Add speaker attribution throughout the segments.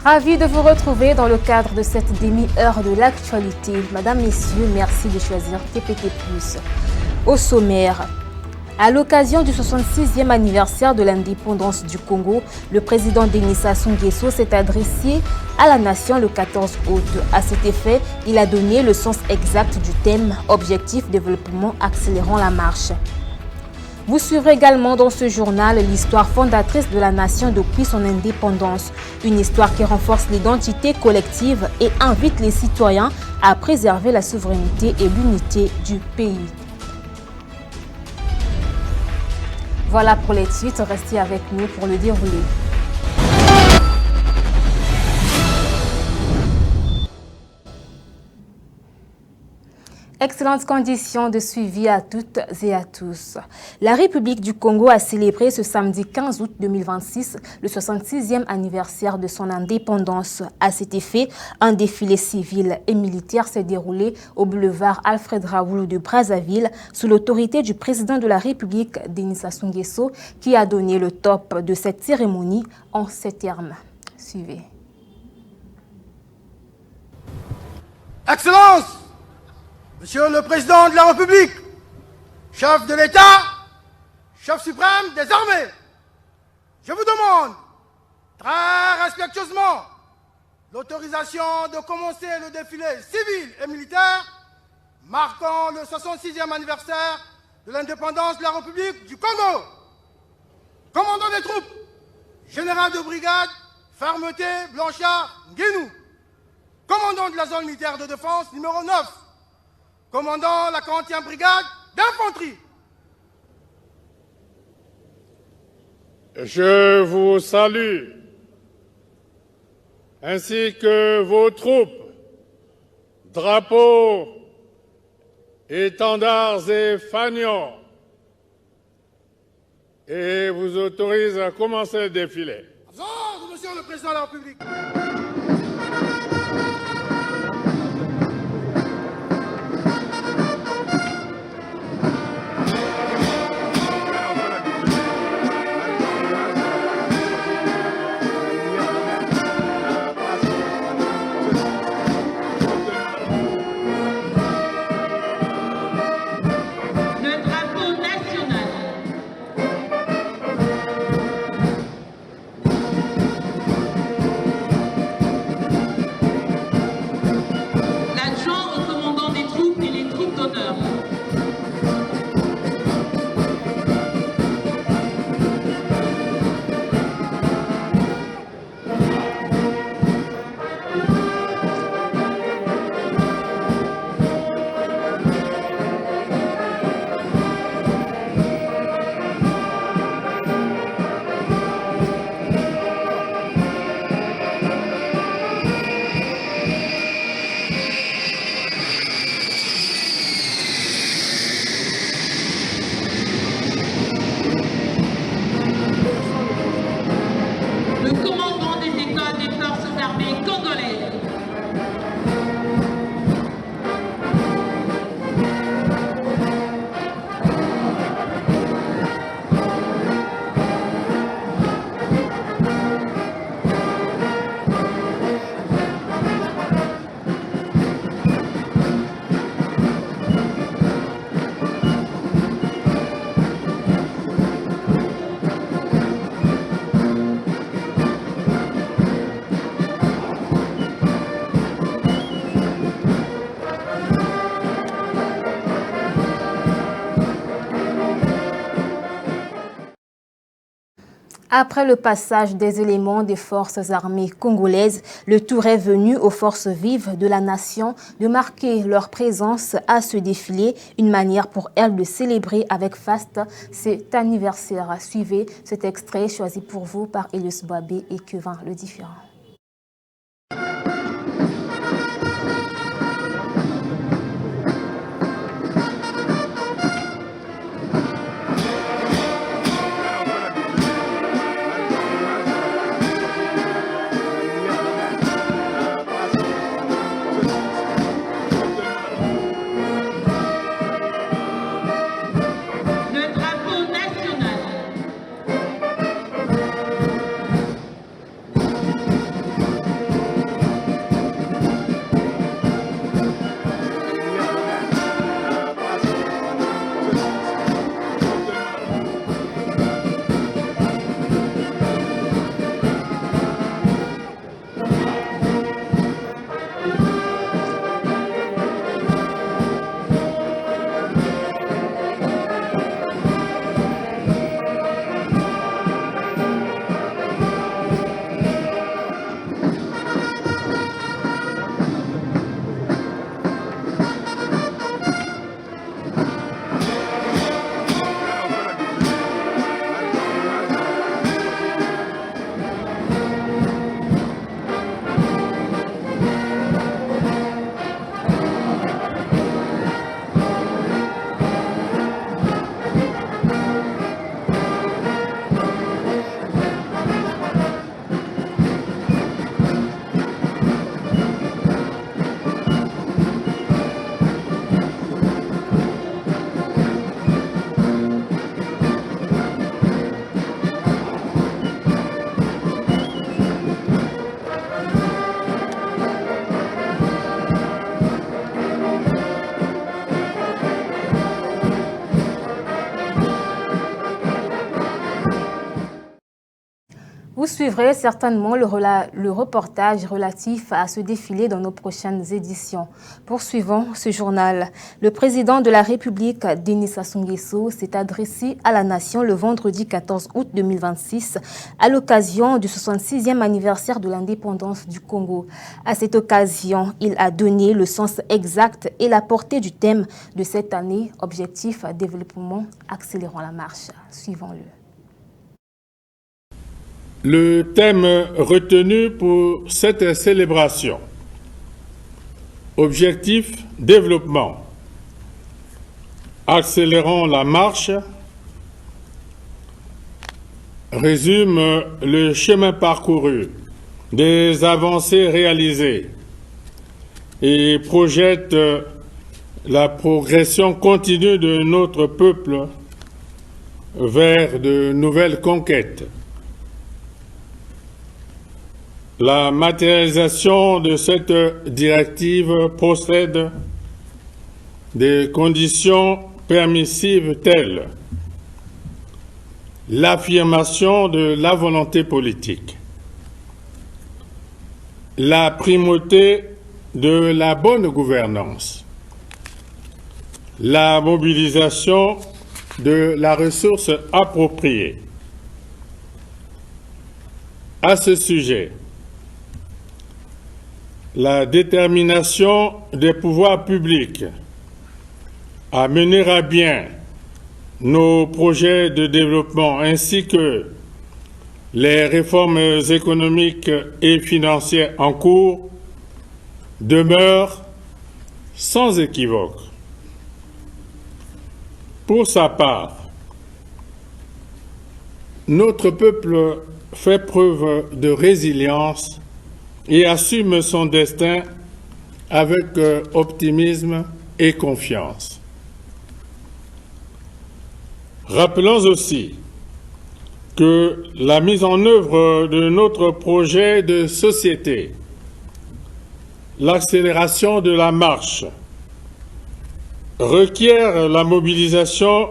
Speaker 1: Ravi de vous retrouver dans le cadre de cette demi-heure de l'actualité. Madame, Messieurs, merci de choisir TPT+. Au sommaire, à l'occasion du 66e anniversaire de l'indépendance du Congo, le président Denis Sassou Nguesso s'est adressé à la nation le 14 août. À cet effet, il a donné le sens exact du thème « Objectif développement accélérant la marche ». Vous suivrez également dans ce journal l'histoire fondatrice de la nation depuis son indépendance. Une histoire qui renforce l'identité collective et invite les citoyens à préserver la souveraineté et l'unité du pays. Voilà pour les titres, restez avec nous pour le dérouler. Excellentes conditions de suivi à toutes et à tous. La République du Congo a célébré ce samedi 15 août 2026 le 66e anniversaire de son indépendance. À cet effet, un défilé civil et militaire s'est déroulé au boulevard Alfred Raoul de Brazzaville sous l'autorité du président de la République, Denis Sassou Nguesso, qui a donné le top de cette cérémonie en ces termes. Suivez.
Speaker 2: Excellence, Monsieur le Président de la République, chef de l'État, chef suprême des armées, je vous demande très respectueusement l'autorisation de commencer le défilé civil et militaire marquant le 66e anniversaire de l'indépendance de la République du Congo. Commandant des troupes, général de brigade, Fermeté Blanchard Nguenou, commandant de la zone militaire de défense numéro 9, commandant la 40e brigade d'infanterie.
Speaker 3: Je vous salue, ainsi que vos troupes, drapeaux, étendards et fanions, et vous autorise à commencer le défilé.
Speaker 2: Bonjour, Monsieur le Président de la République.
Speaker 1: Après le passage des éléments des forces armées congolaises, le tour est venu aux forces vives de la nation de marquer leur présence à ce défilé, une manière pour elles de célébrer avec faste cet anniversaire. Suivez cet extrait choisi pour vous par Elius Boabé et Kevin Le Différent. Vous suivrez certainement le reportage relatif à ce défilé dans nos prochaines éditions. Poursuivons ce journal. Le président de la République, Denis Sassou Nguesso, s'est adressé à la nation le vendredi 14 août 2026 à l'occasion du 66e anniversaire de l'indépendance du Congo. À cette occasion, il a donné le sens exact et la portée du thème de cette année, objectif développement, accélérant la marche. Suivons-le.
Speaker 3: Le thème retenu pour cette célébration, objectif développement, accélérons la marche, résume le chemin parcouru, des avancées réalisées et projette la progression continue de notre peuple vers de nouvelles conquêtes. La matérialisation de cette directive possède des conditions permissives telles l'affirmation de la volonté politique, la primauté de la bonne gouvernance, la mobilisation de la ressource appropriée. À ce sujet, la détermination des pouvoirs publics à mener à bien nos projets de développement ainsi que les réformes économiques et financières en cours demeure sans équivoque. Pour sa part, notre peuple fait preuve de résilience et assume son destin avec optimisme et confiance. Rappelons aussi que la mise en œuvre de notre projet de société, l'accélération de la marche, requiert la mobilisation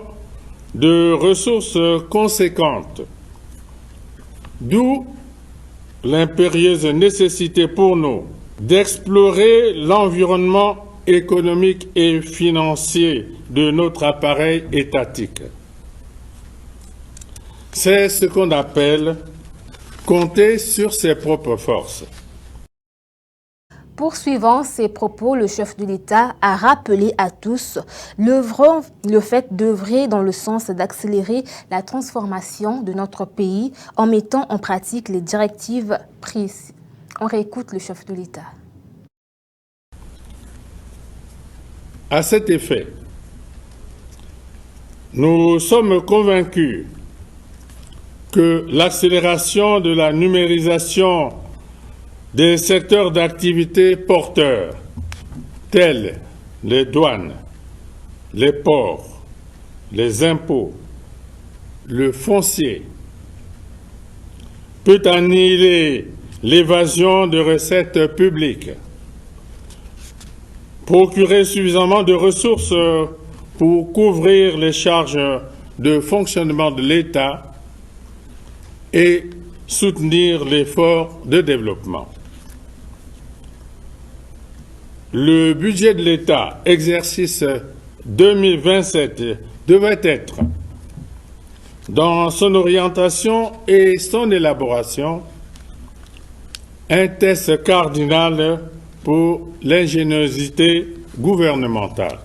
Speaker 3: de ressources conséquentes, d'où l'impérieuse nécessité pour nous d'explorer l'environnement économique et financier de notre appareil étatique. C'est ce qu'on appelle compter sur ses propres forces.
Speaker 1: Poursuivant ses propos, le chef de l'État a rappelé à tous le fait d'œuvrer dans le sens d'accélérer la transformation de notre pays en mettant en pratique les directives prises. On réécoute le chef de l'État.
Speaker 3: À cet effet, nous sommes convaincus que l'accélération de la numérisation des secteurs d'activité porteurs, tels les douanes, les ports, les impôts, le foncier, peut annihiler l'évasion de recettes publiques, procurer suffisamment de ressources pour couvrir les charges de fonctionnement de l'État et soutenir l'effort de développement. Le budget de l'État, exercice 2027, devrait être, dans son orientation et son élaboration, un test cardinal pour l'ingéniosité gouvernementale.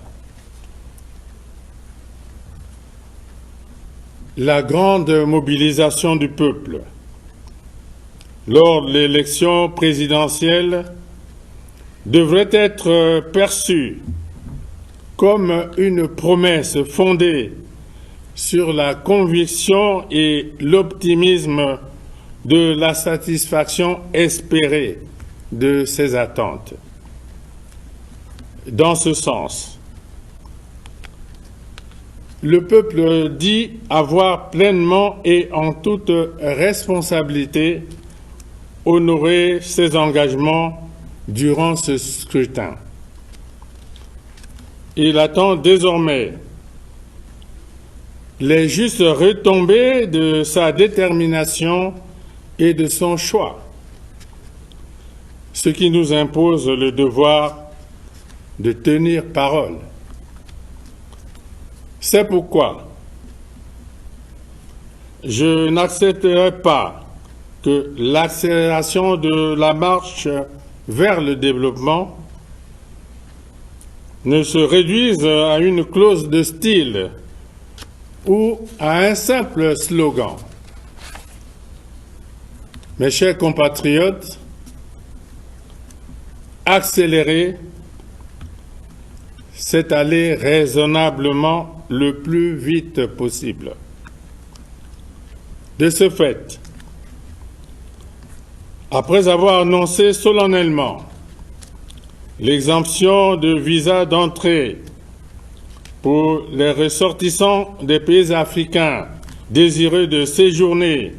Speaker 3: La grande mobilisation du peuple lors de l'élection présidentielle devrait être perçue comme une promesse fondée sur la conviction et l'optimisme de la satisfaction espérée de ses attentes. Dans ce sens, le peuple dit avoir pleinement et en toute responsabilité honoré ses engagements durant ce scrutin. Il attend désormais les justes retombées de sa détermination et de son choix, ce qui nous impose le devoir de tenir parole. C'est pourquoi je n'accepterai pas que l'accélération de la marche vers le développement ne se réduise à une clause de style ou à un simple slogan. Mes chers compatriotes, accélérer, c'est aller raisonnablement le plus vite possible. De ce fait, après avoir annoncé solennellement l'exemption de visa d'entrée pour les ressortissants des pays africains désireux de séjourner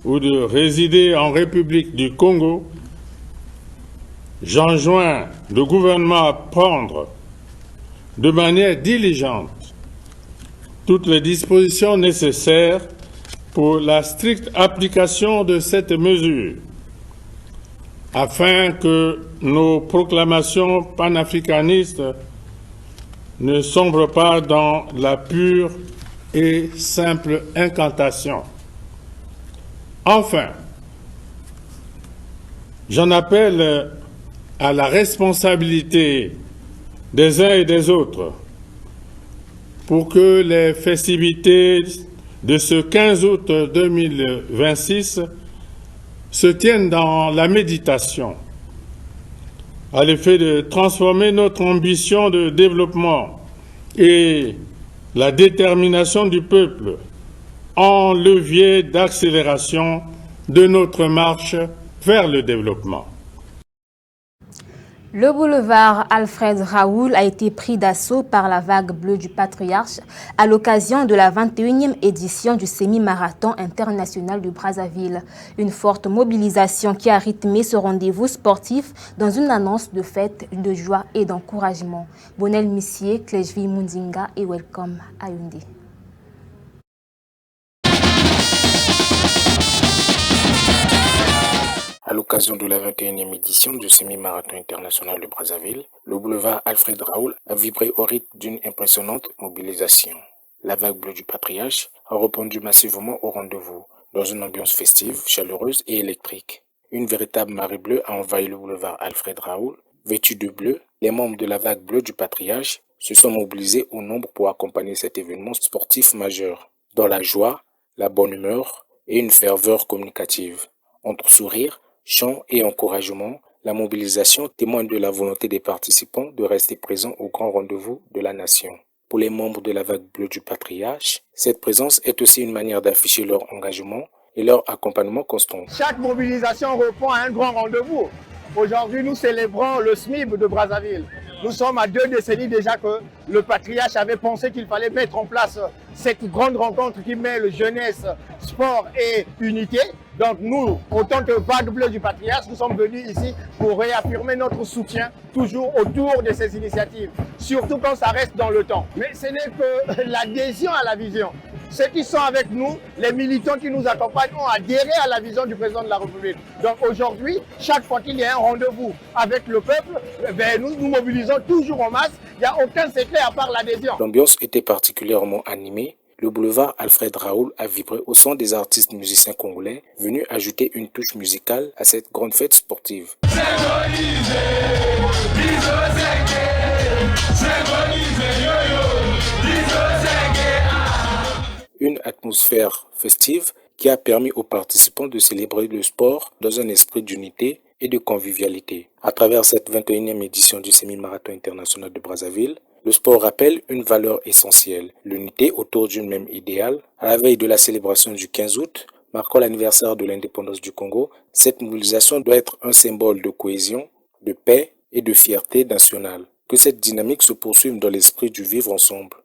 Speaker 3: ou de résider en République du Congo, j'enjoins le gouvernement à prendre de manière diligente toutes les dispositions nécessaires pour la stricte application de cette mesure, afin que nos proclamations panafricanistes ne sombrent pas dans la pure et simple incantation. Enfin, j'en appelle à la responsabilité des uns et des autres pour que les festivités de ce 15 août 2026 se tiennent dans la méditation, à l'effet de transformer notre ambition de développement et la détermination du peuple en levier d'accélération de notre marche vers le développement.
Speaker 1: Le boulevard Alfred Raoul a été pris d'assaut par la vague bleue du Patriarche à l'occasion de la 21e édition du semi-marathon international du Brazzaville. Une forte mobilisation qui a rythmé ce rendez-vous sportif dans une annonce de fête, de joie et d'encouragement. Bonel Missier, Klejvi Mundinga et Welcome à Yaoundé.
Speaker 4: À l'occasion de la 21e édition du semi-marathon international de Brazzaville, le boulevard Alfred Raoul a vibré au rythme d'une impressionnante mobilisation. La vague bleue du Patriarche a répondu massivement au rendez-vous, dans une ambiance festive, chaleureuse et électrique. Une véritable marée bleue a envahi le boulevard Alfred Raoul. Vêtus de bleu, les membres de la vague bleue du Patriarche se sont mobilisés au nombre pour accompagner cet événement sportif majeur, dans la joie, la bonne humeur et une ferveur communicative. Entre sourires, chants et encouragements, la mobilisation témoigne de la volonté des participants de rester présents au grand rendez-vous de la nation. Pour les membres de la vague bleue du Patriarche, cette présence est aussi une manière d'afficher leur engagement et leur accompagnement constant.
Speaker 2: Chaque mobilisation répond à un grand rendez-vous. Aujourd'hui, nous célébrons le SMIB de Brazzaville. Nous sommes à 2 décennies déjà que le Patriarche avait pensé qu'il fallait mettre en place cette grande rencontre qui mêle jeunesse, sport et unité. Donc nous, en tant que vague bleue du Patriarche, nous sommes venus ici pour réaffirmer notre soutien toujours autour de ces initiatives, surtout quand ça reste dans le temps. Mais ce n'est que l'adhésion à la vision. Ceux qui sont avec nous, les militants qui nous accompagnent, ont adhéré à la vision du président de la République. Donc aujourd'hui, chaque fois qu'il y a un rendez-vous avec le peuple, nous nous mobilisons toujours en masse. Il n'y a aucun secret à part l'adhésion.
Speaker 4: L'ambiance était particulièrement animée. Le boulevard Alfred Raoul a vibré au son des artistes musiciens congolais venus ajouter une touche musicale à cette grande fête sportive. Une atmosphère festive qui a permis aux participants de célébrer le sport dans un esprit d'unité et de convivialité. À travers cette 21e édition du semi-marathon international de Brazzaville, le sport rappelle une valeur essentielle, l'unité autour d'une même idéal. À la veille de la célébration du 15 août, marquant l'anniversaire de l'indépendance du Congo, cette mobilisation doit être un symbole de cohésion, de paix et de fierté nationale. Que cette dynamique se poursuive dans l'esprit du vivre ensemble.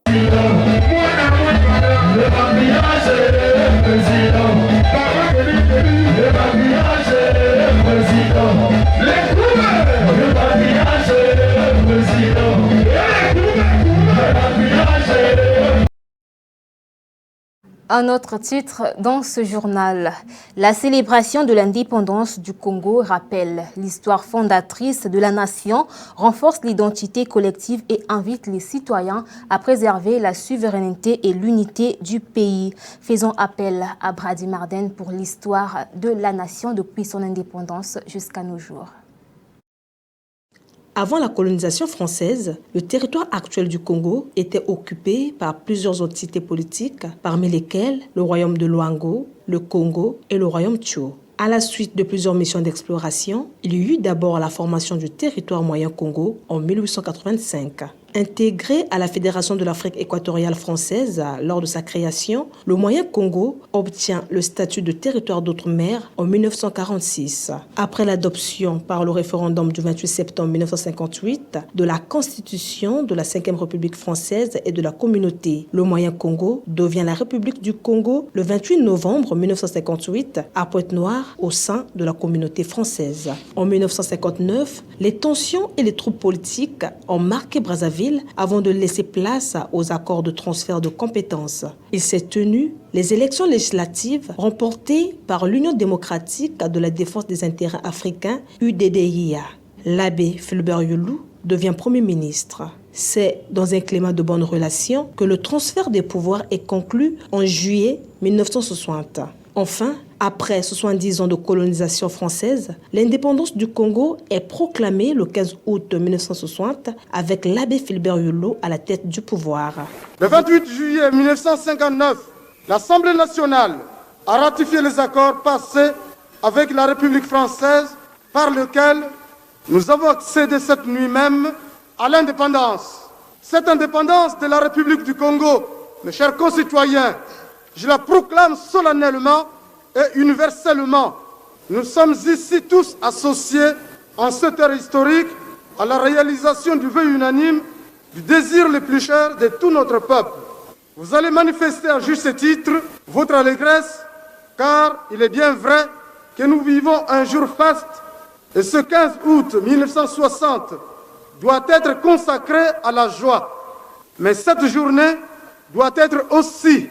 Speaker 1: Un autre titre dans ce journal. La célébration de l'indépendance du Congo rappelle l'histoire fondatrice de la nation, renforce l'identité collective et invite les citoyens à préserver la souveraineté et l'unité du pays. Faisons appel à Brady Marden pour l'histoire de la nation depuis son indépendance jusqu'à nos jours.
Speaker 5: Avant la colonisation française, le territoire actuel du Congo était occupé par plusieurs entités politiques, parmi lesquelles le royaume de Luango, le Congo et le royaume Tchou. À la suite de plusieurs missions d'exploration, il y eut d'abord la formation du territoire moyen Congo en 1885. Intégré à la Fédération de l'Afrique équatoriale française lors de sa création, le moyen Congo obtient le statut de territoire d'outre-mer en 1946. Après l'adoption par le référendum du 28 septembre 1958 de la Constitution de la 5e République française et de la communauté, le moyen Congo devient la République du Congo le 28 novembre 1958 à Pointe-Noire au sein de la communauté française. En 1959, les tensions et les troupes politiques ont marqué Brazzaville avant de laisser place aux accords de transfert de compétences. Il s'est tenu les élections législatives remportées par l'Union démocratique de la défense des intérêts africains, UDDIA. L'abbé Fulbert Yulu devient Premier ministre. C'est dans un climat de bonnes relations que le transfert des pouvoirs est conclu en juillet 1960. Enfin, après 70 ans de colonisation française, l'indépendance du Congo est proclamée le 15 août 1960 avec l'abbé Fulbert Yulu à la tête du pouvoir.
Speaker 2: Le 28 juillet 1959, l'Assemblée nationale a ratifié les accords passés avec la République française par lesquels nous avons accédé cette nuit même à l'indépendance. Cette indépendance de la République du Congo, mes chers concitoyens, je la proclame solennellement et universellement. Nous sommes ici tous associés en cette heure historique à la réalisation du vœu unanime du désir le plus cher de tout notre peuple. Vous allez manifester à juste titre votre allégresse, car il est bien vrai que nous vivons un jour faste et ce 15 août 1960 doit être consacré à la joie. Mais cette journée doit être aussi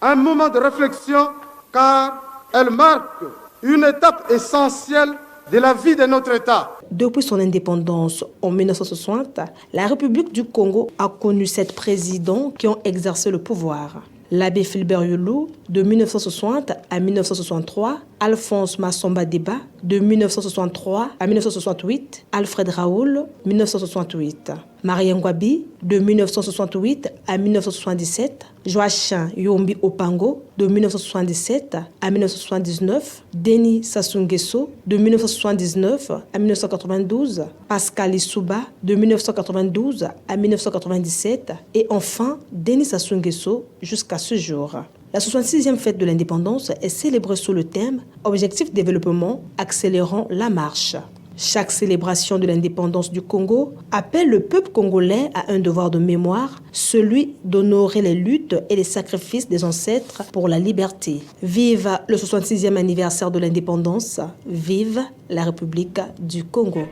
Speaker 2: un moment de réflexion, car elle marque une étape essentielle de la vie de notre État.
Speaker 5: Depuis son indépendance en 1960, la République du Congo a connu 7 présidents qui ont exercé le pouvoir. L'abbé Fulbert Yulu, de 1960 à 1963, Alphonse Massamba Deba, de 1963 à 1968, Alfred Raoul, 1968, Marie Ngouabi, de 1968 à 1977, Joachim Yombi Opango, de 1977 à 1979, Denis Sassou Nguesso, de 1979 à 1992, Pascal Lissouba, de 1992 à 1997, et enfin Denis Sassou Nguesso jusqu'à ce jour. La 66e fête de l'indépendance est célébrée sous le thème « Objectif développement, accélérant la marche ». Chaque célébration de l'indépendance du Congo appelle le peuple congolais à un devoir de mémoire, celui d'honorer les luttes et les sacrifices des ancêtres pour la liberté. Vive le 66e anniversaire de l'indépendance, vive la République du Congo.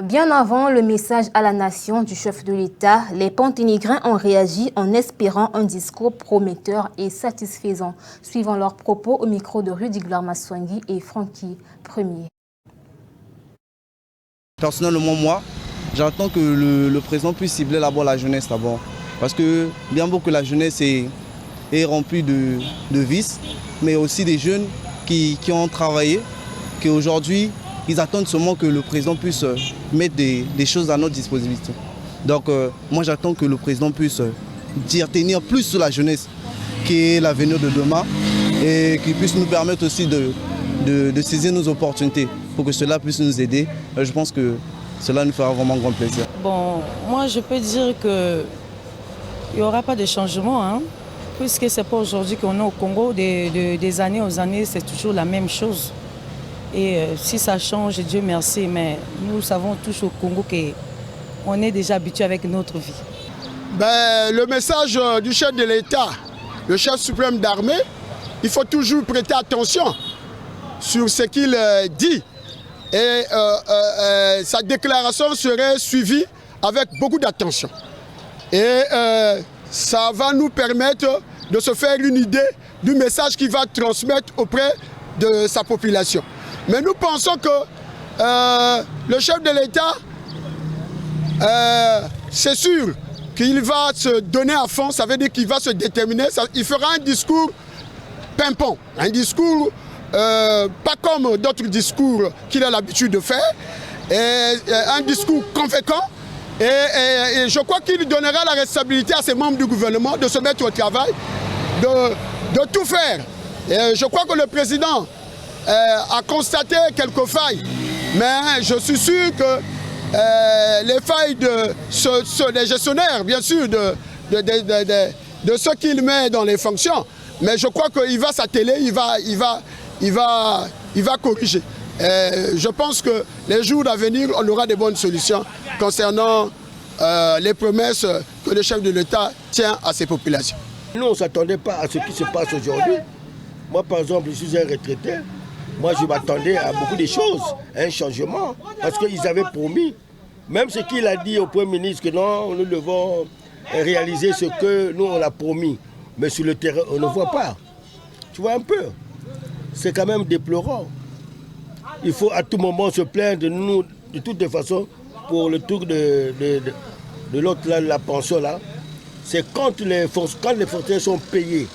Speaker 1: Bien avant le message à la nation du chef de l'État, les Ponténégrins ont réagi en espérant un discours prometteur et satisfaisant, suivant leurs propos au micro de Rudy Gloire Maswangi et Francky Premier.
Speaker 6: Personnellement, moi, j'attends que le président puisse cibler d'abord la jeunesse d'abord. Parce que bien beau que la jeunesse est remplie de vices, mais aussi des jeunes qui ont travaillé, qui aujourd'hui, ils attendent seulement que le président puisse mettre des choses à notre disposition. Donc moi j'attends que le président puisse tenir plus sur la jeunesse qui est l'avenir de demain et qu'il puisse nous permettre aussi de saisir nos opportunités pour que cela puisse nous aider. Je pense que cela nous fera vraiment grand plaisir.
Speaker 7: Bon, moi je peux dire qu'il n'y aura pas de changement, puisque ce n'est pas aujourd'hui qu'on est au Congo, des années aux années, c'est toujours la même chose. Et si ça change, Dieu merci, mais nous savons tous au Congo qu'on est déjà habitué avec notre vie.
Speaker 8: Le message du chef de l'État, le chef suprême d'armée,
Speaker 2: il faut toujours prêter attention sur ce qu'il dit. Et sa déclaration serait suivie avec beaucoup d'attention. Et ça va nous permettre de se faire une idée du message qu'il va transmettre auprès de sa population. Mais nous pensons que le chef de l'État, c'est sûr qu'il va se donner à fond, ça veut dire qu'il va se déterminer, il fera un discours pimpant, un discours pas comme d'autres discours qu'il a l'habitude de faire, un discours convaincant. Et je crois qu'il donnera la responsabilité à ses membres du gouvernement de se mettre au travail, de tout faire. Et je crois que le président a constaté quelques failles, mais je suis sûr que les failles des gestionnaires, bien sûr, de ceux qu'il met dans les fonctions, mais je crois qu'il va s'atteler, il va corriger. Je pense que les jours à venir, on aura des bonnes solutions concernant les promesses que le chef de l'État tient à ses populations.
Speaker 8: Nous, on ne s'attendait pas à ce qui se passe aujourd'hui. Moi, par exemple, je suis un retraité. Moi, je m'attendais à beaucoup de choses, à un changement, parce qu'ils avaient promis. Même ce qu'il a dit au Premier ministre, que non, nous devons réaliser ce que nous, on a promis. Mais sur le terrain, on ne voit pas. Tu vois un peu. C'est quand même déplorant. Il faut à tout moment se plaindre de nous, de toutes les façons, pour le truc de l'autre, là, la pension, là. C'est quand les fonctionnaires sont payés,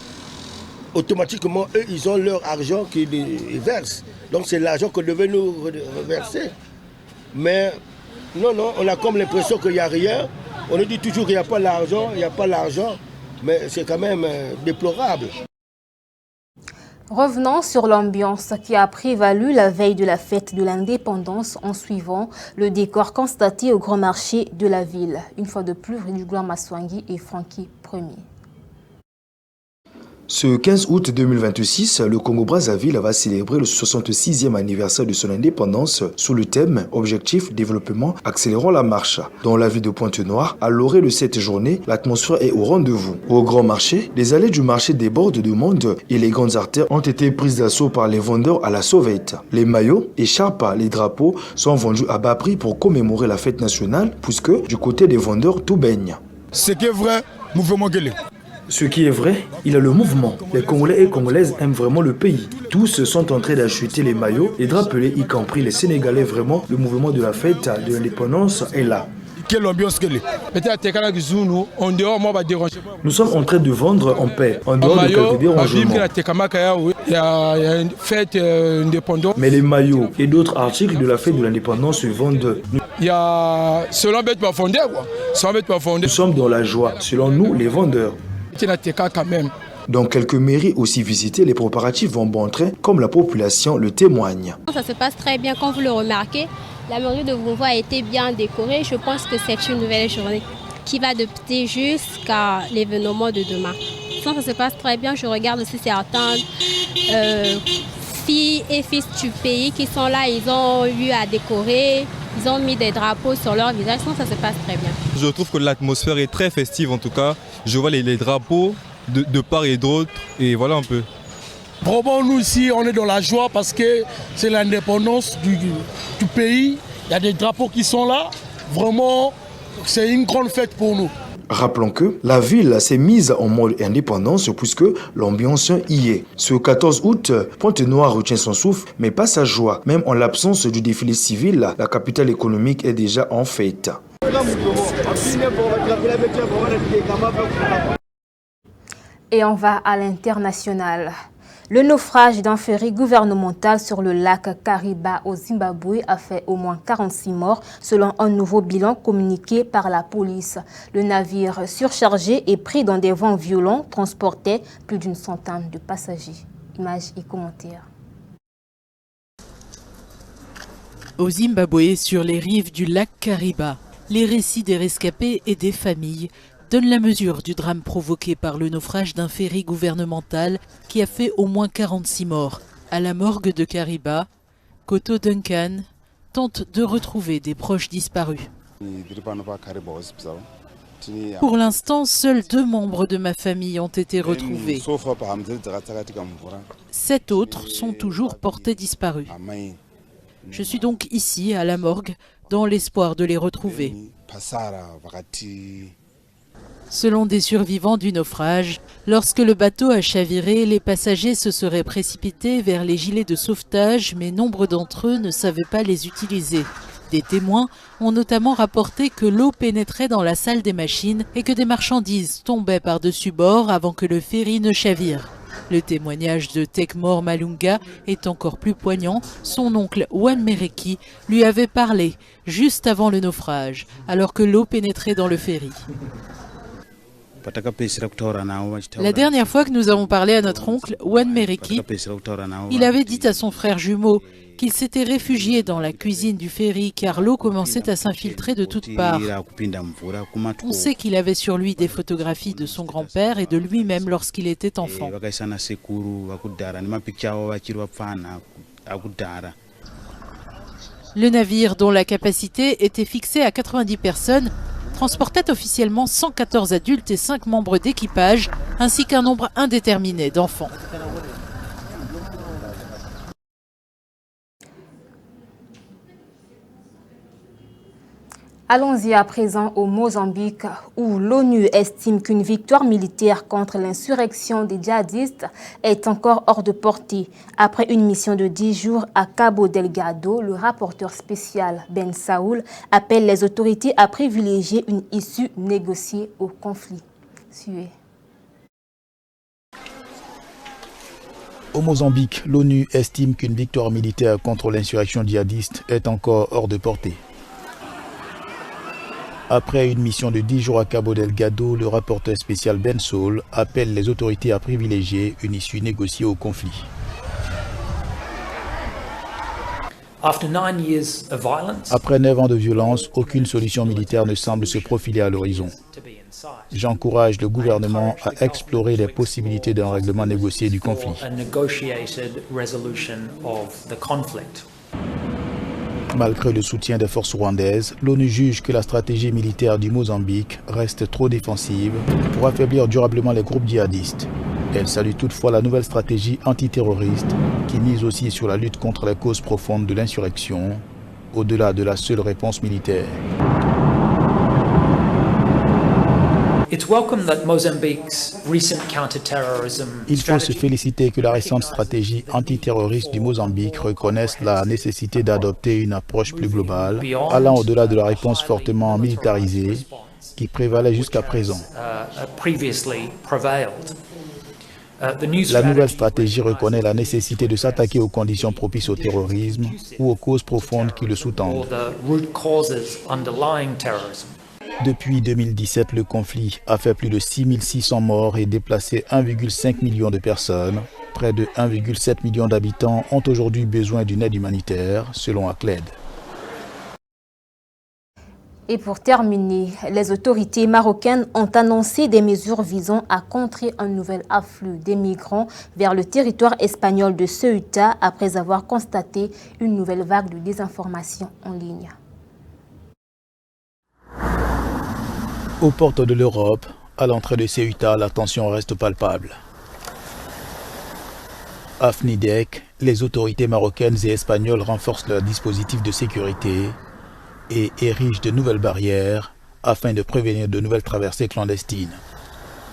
Speaker 8: automatiquement, eux, ils ont leur argent qu'ils versent. Donc c'est l'argent que devait nous reverser. Mais non, on a comme l'impression qu'il n'y a rien. On nous dit toujours qu'il n'y a pas l'argent, il n'y a pas l'argent. Mais c'est quand même déplorable.
Speaker 1: Revenons sur l'ambiance qui a prévalu la veille de la fête de l'indépendance en suivant le décor constaté au grand marché de la ville. Une fois de plus, Ridugouan Maswangi et Francky Premier.
Speaker 9: Ce 15 août 2026, le Congo-Brazzaville va célébrer le 66e anniversaire de son indépendance sous le thème « Objectif Développement, accélérons la marche ». Dans la ville de Pointe-Noire, à l'orée de cette journée, l'atmosphère est au rendez-vous. Au grand marché, les allées du marché débordent de monde et les grandes artères ont été prises d'assaut par les vendeurs à la sauvette. Les maillots, écharpes, les drapeaux sont vendus à bas prix pour commémorer la fête nationale puisque du côté des vendeurs, tout baigne.
Speaker 2: Ce qui est vrai, mouvement gueulé.
Speaker 9: Ce qui est vrai, il y a le mouvement. Les Congolais et Congolaises aiment vraiment le pays. Tous sont en train d'acheter les maillots et drapelés, y compris les Sénégalais. Vraiment, le mouvement de la fête de l'indépendance est là.
Speaker 2: Quelle ambiance qu'elle est.
Speaker 9: Nous sommes en train de vendre en paix, en dehors de quelques dérangements.
Speaker 2: Il y a une fête indépendante.
Speaker 9: Mais les maillots et d'autres articles de la fête de l'indépendance se vendent.
Speaker 2: Il y a selon bête pas fondé quoi.
Speaker 9: Nous sommes dans la joie, selon nous les vendeurs. Dans quelques mairies aussi visitées, les préparatifs vont bon train, comme la population le témoigne.
Speaker 10: Ça se passe très bien, comme vous le remarquez. La mairie de Vouvois a été bien décorée. Je pense que c'est une nouvelle journée qui va depuis jusqu'à l'événement de demain. Ça se passe très bien. Je regarde aussi certains filles et fils du pays qui sont là. Ils ont eu à décorer. Ils ont mis des drapeaux sur leur visage. Ça se passe très bien.
Speaker 11: Je trouve que l'atmosphère est très festive en tout cas. Je vois les drapeaux de part et d'autre et voilà un peu.
Speaker 2: Vraiment, nous ici, on est dans la joie parce que c'est l'indépendance du pays. Il y a des drapeaux qui sont là. Vraiment, c'est une grande fête pour nous.
Speaker 9: Rappelons que la ville s'est mise en mode indépendance puisque l'ambiance y est. Ce 14 août, Pointe-Noire retient son souffle, mais pas sa joie. Même en l'absence du défilé civil, la capitale économique est déjà en fête.
Speaker 1: Et on va à l'international. Le naufrage d'un ferry gouvernemental sur le lac Kariba au Zimbabwe a fait au moins 46 morts selon un nouveau bilan communiqué par la police. Le navire surchargé et pris dans des vents violents transportait plus d'une centaine de passagers. Images et commentaires.
Speaker 12: Au Zimbabwe, sur les rives du lac Kariba, les récits des rescapés et des familles donnent la mesure du drame provoqué par le naufrage d'un ferry gouvernemental qui a fait au moins 46 morts. À la morgue de Kariba, Koto Duncan tente de retrouver des proches disparus. Pour l'instant, seuls 2 membres de ma famille ont été retrouvés. 7 autres sont toujours portés disparus. Je suis donc ici, à la morgue, dans l'espoir de les retrouver. Selon des survivants du naufrage, lorsque le bateau a chaviré, les passagers se seraient précipités vers les gilets de sauvetage, mais nombre d'entre eux ne savaient pas les utiliser. Des témoins ont notamment rapporté que l'eau pénétrait dans la salle des machines et que des marchandises tombaient par-dessus bord avant que le ferry ne chavire. Le témoignage de Tekmor Malunga est encore plus poignant. Son oncle Wan Mereki lui avait parlé juste avant le naufrage, alors que l'eau pénétrait dans le ferry. La dernière fois que nous avons parlé à notre oncle, Wan Mereki, il avait dit à son frère jumeau qu'il s'était réfugié dans la cuisine du ferry car l'eau commençait à s'infiltrer de toutes parts. On sait qu'il avait sur lui des photographies de son grand-père et de lui-même lorsqu'il était enfant. Le navire, dont la capacité était fixée à 90 personnes, transportait officiellement 114 adultes et 5 membres d'équipage, ainsi qu'un nombre indéterminé d'enfants.
Speaker 1: Allons-y à présent au Mozambique, où l'ONU estime qu'une victoire militaire contre l'insurrection des djihadistes est encore hors de portée. Après une mission de 10 jours à Cabo Delgado, le rapporteur spécial Ben Saoul appelle les autorités à privilégier une issue négociée au conflit. Suivez.
Speaker 13: Au Mozambique, l'ONU estime qu'une victoire militaire contre l'insurrection djihadiste est encore hors de portée. Après une mission de 10 jours à Cabo Delgado, le rapporteur spécial Ben Saoul appelle les autorités à privilégier une issue négociée au conflit. Après 9 ans de violence, aucune solution militaire ne semble se profiler à l'horizon. J'encourage le gouvernement à explorer les possibilités d'un règlement négocié du conflit. Malgré le soutien des forces rwandaises, l'ONU juge que la stratégie militaire du Mozambique reste trop défensive pour affaiblir durablement les groupes djihadistes. Elle salue toutefois la nouvelle stratégie antiterroriste qui mise aussi sur la lutte contre les causes profondes de l'insurrection, au-delà de la seule réponse militaire. Il faut se féliciter que la récente stratégie antiterroriste du Mozambique reconnaisse la nécessité d'adopter une approche plus globale, allant au-delà de la réponse fortement militarisée qui prévalait jusqu'à présent. La nouvelle stratégie reconnaît la nécessité de s'attaquer aux conditions propices au terrorisme ou aux causes profondes qui le sous-tendent. Depuis 2017, le conflit a fait plus de 6600 morts et déplacé 1,5 million de personnes. Près de 1,7 million d'habitants ont aujourd'hui besoin d'une aide humanitaire, selon ACLED.
Speaker 1: Et pour terminer, les autorités marocaines ont annoncé des mesures visant à contrer un nouvel afflux des migrants vers le territoire espagnol de Ceuta après avoir constaté une nouvelle vague de désinformation en ligne.
Speaker 13: Aux portes de l'Europe, à l'entrée de Ceuta, la tension reste palpable. À Afnidek, les autorités marocaines et espagnoles renforcent leurs dispositifs de sécurité et érigent de nouvelles barrières afin de prévenir de nouvelles traversées clandestines.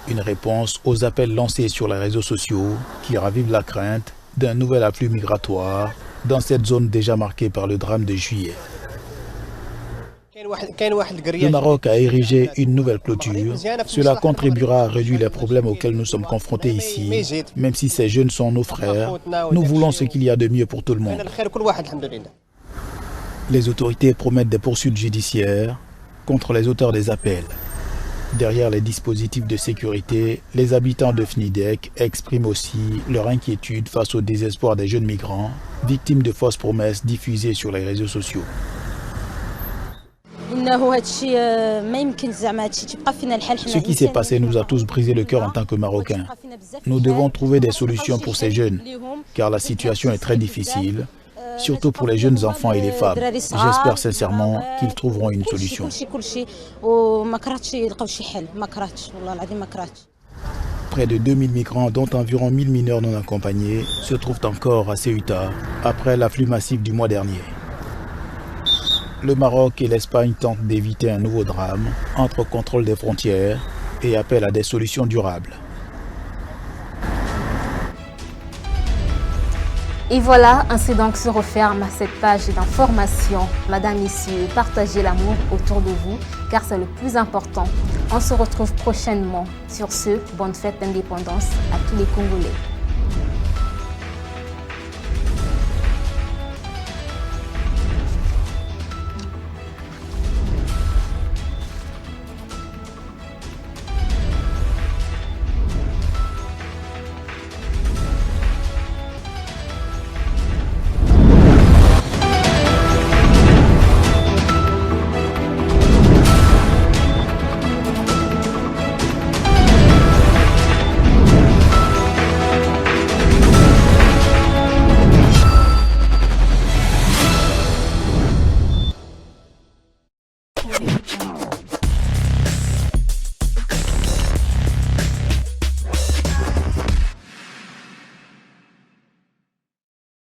Speaker 13: Une réponse aux appels lancés sur les réseaux sociaux qui ravivent la crainte d'un nouvel afflux migratoire dans cette zone déjà marquée par le drame de juillet. Le Maroc a érigé une nouvelle clôture. Cela contribuera à réduire les problèmes auxquels nous sommes confrontés ici. Même si ces jeunes sont nos frères, nous voulons ce qu'il y a de mieux pour tout le monde. Les autorités promettent des poursuites judiciaires contre les auteurs des appels. Derrière les dispositifs de sécurité, les habitants de Fnidek expriment aussi leur inquiétude face au désespoir des jeunes migrants, victimes de fausses promesses diffusées sur les réseaux sociaux. Ce qui s'est passé nous a tous brisé le cœur en tant que Marocains. Nous devons trouver des solutions pour ces jeunes, car la situation est très difficile. surtout pour les jeunes enfants et les femmes. J'espère sincèrement qu'ils trouveront une solution. Près de 2000 migrants, dont environ 1000 mineurs non accompagnés, se trouvent encore à Ceuta après l'afflux massif du mois dernier. Le Maroc et l'Espagne tentent d'éviter un nouveau drame entre contrôle des frontières et appel à des solutions durables.
Speaker 1: Et voilà, ainsi donc se referme cette page d'information. Madame, messieurs, partagez l'amour autour de vous, car c'est le plus important. On se retrouve prochainement. Sur ce, bonne fête d'indépendance à tous les Congolais.